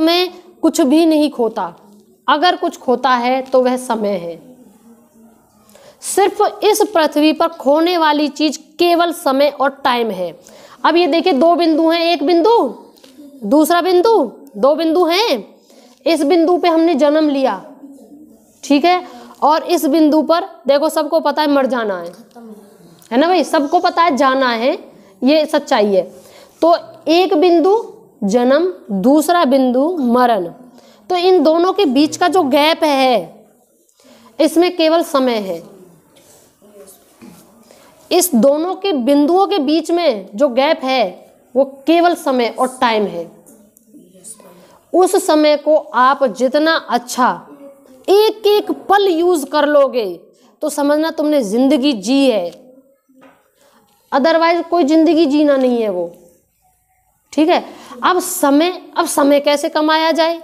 में कुछ भी नहीं खोता, अगर कुछ खोता है तो वह समय है। सिर्फ इस पृथ्वी पर खोने वाली चीज केवल समय और टाइम है। अब ये देखिए, दो बिंदु हैं, एक बिंदु दूसरा बिंदु, दो बिंदु हैं। इस बिंदु पे हमने जन्म लिया, ठीक है, और इस बिंदु पर देखो सबको पता है मर जाना है ना भाई, सबको पता है जाना है, ये सच्चाई है। तो एक बिंदु जन्म, दूसरा बिंदु मरण, तो इन दोनों के बीच का जो गैप है इसमें केवल समय है। इस दोनों के बिंदुओं के बीच में जो गैप है वो केवल समय और टाइम है। उस समय को आप जितना अच्छा एक एक पल यूज कर लोगे तो समझना तुमने जिंदगी जी है, अदरवाइज कोई जिंदगी जीना नहीं है वो, ठीक है। अब समय कैसे कमाया जाए?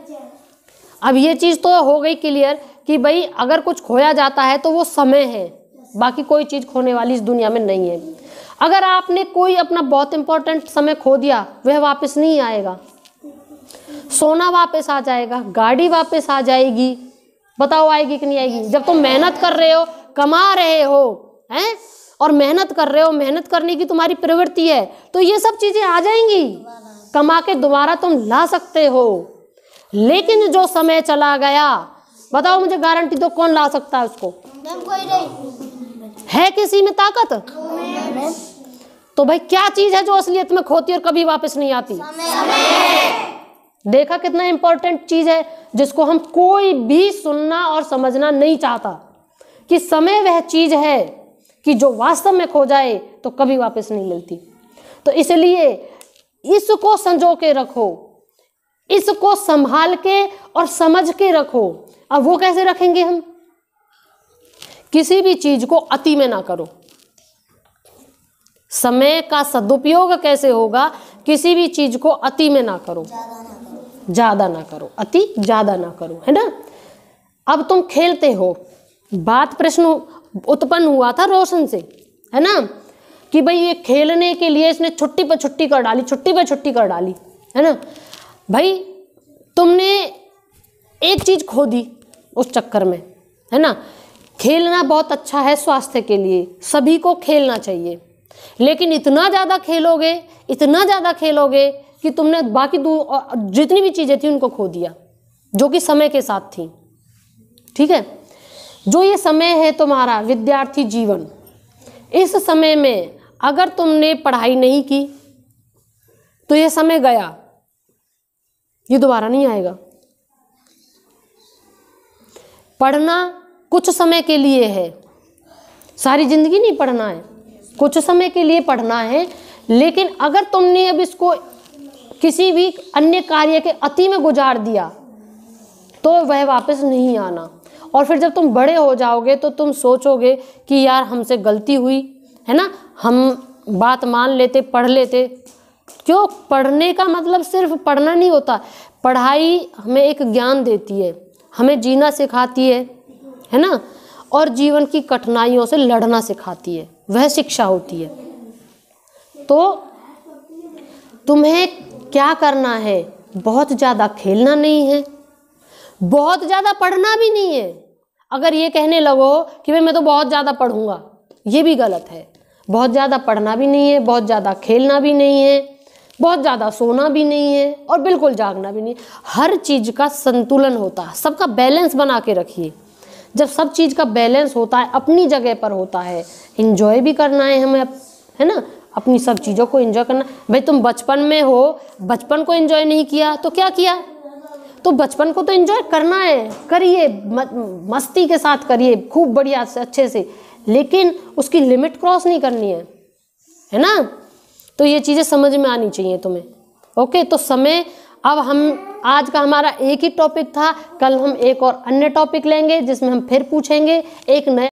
अब ये चीज तो हो गई क्लियर कि भाई अगर कुछ खोया जाता है तो वो समय है, बाकी कोई चीज खोने वाली इस दुनिया में नहीं है। अगर आपने कोई अपना बहुत इंपॉर्टेंट समय खो दिया, वह वापस नहीं आएगा। सोना वापस आ जाएगा, गाड़ी वापस आ जाएगी, बताओ आएगी कि नहीं आएगी? जब तुम मेहनत कर रहे हो, कमा रहे हो हैं, और मेहनत कर रहे हो, मेहनत करने की तुम्हारी प्रवृत्ति है, तो ये सब चीजें आ जाएंगी, कमा के दोबारा तुम ला सकते हो। लेकिन जो समय चला गया, बताओ मुझे गारंटी दो, कौन ला सकता है उसको? है किसी में ताकत? तो भाई क्या चीज है जो असलियत में खोती और कभी वापस नहीं आती? देखा कितना इंपॉर्टेंट चीज है जिसको हम कोई भी सुनना और समझना नहीं चाहता, कि समय वह चीज है कि जो वास्तव में खो जाए तो कभी वापस नहीं मिलती। तो इसलिए इसको संजो के रखो, इसको संभाल के और समझ के रखो। अब वो कैसे रखेंगे हम? किसी भी चीज को अति में ना करो। समय का सदुपयोग कैसे होगा? किसी भी चीज को अति में ना करो, ज्यादा ना करो, अति ज्यादा ना करो, है ना। अब तुम खेलते हो, बात प्रश्न उत्पन्न हुआ था रोशन से, है ना, कि भाई ये खेलने के लिए इसने छुट्टी पर छुट्टी कर डाली, छुट्टी पर छुट्टी कर डाली, है ना। भाई तुमने एक चीज खो दी उस चक्कर में, है ना। खेलना बहुत अच्छा है स्वास्थ्य के लिए, सभी को खेलना चाहिए, लेकिन इतना ज़्यादा खेलोगे, इतना ज़्यादा खेलोगे कि तुमने बाकी जितनी भी चीज़ें थी उनको खो दिया, जो कि समय के साथ थी, ठीक है। जो ये समय है तुम्हारा विद्यार्थी जीवन, इस समय में अगर तुमने पढ़ाई नहीं की तो ये समय गया, ये दोबारा नहीं आएगा। पढ़ना कुछ समय के लिए है, सारी जिंदगी नहीं पढ़ना है, कुछ समय के लिए पढ़ना है। लेकिन अगर तुमने अब इसको किसी भी अन्य कार्य के अति में गुजार दिया तो वह वापस नहीं आना। और फिर जब तुम बड़े हो जाओगे तो तुम सोचोगे कि यार हमसे गलती हुई, है ना, हम बात मान लेते, पढ़ लेते। क्यों? पढ़ने का मतलब सिर्फ पढ़ना नहीं होता। पढ़ाई हमें एक ज्ञान देती है, हमें जीना सिखाती है ना, और जीवन की कठिनाइयों से लड़ना सिखाती है, वह शिक्षा होती है। तो तुम्हें क्या करना है? बहुत ज़्यादा खेलना नहीं है, बहुत ज़्यादा पढ़ना भी नहीं है। अगर ये कहने लगो कि भाई मैं तो बहुत ज़्यादा पढ़ूंगा, ये भी गलत है। बहुत ज़्यादा पढ़ना भी नहीं है, बहुत ज़्यादा खेलना भी नहीं है, बहुत ज़्यादा सोना भी नहीं है, और बिल्कुल जागना भी नहीं। हर चीज़ का संतुलन होता है, सबका बैलेंस बना के रखिए। जब सब चीज़ का बैलेंस होता है, अपनी जगह पर होता है, इंजॉय भी करना है हमें, है ना, अपनी सब चीज़ों को एंजॉय करना। भाई तुम बचपन में हो, बचपन को एंजॉय नहीं किया तो क्या किया? तो बचपन को तो एंजॉय करना है, करिए, मस्ती के साथ करिए, खूब बढ़िया से अच्छे से, लेकिन उसकी लिमिट क्रॉस नहीं करनी है ना। तो ये चीज़ें समझ में आनी चाहिए तुम्हें। ओके, तो समय, अब हम आज का हमारा एक ही टॉपिक था, कल हम एक और अन्य टॉपिक लेंगे जिसमें हम फिर पूछेंगे एक नए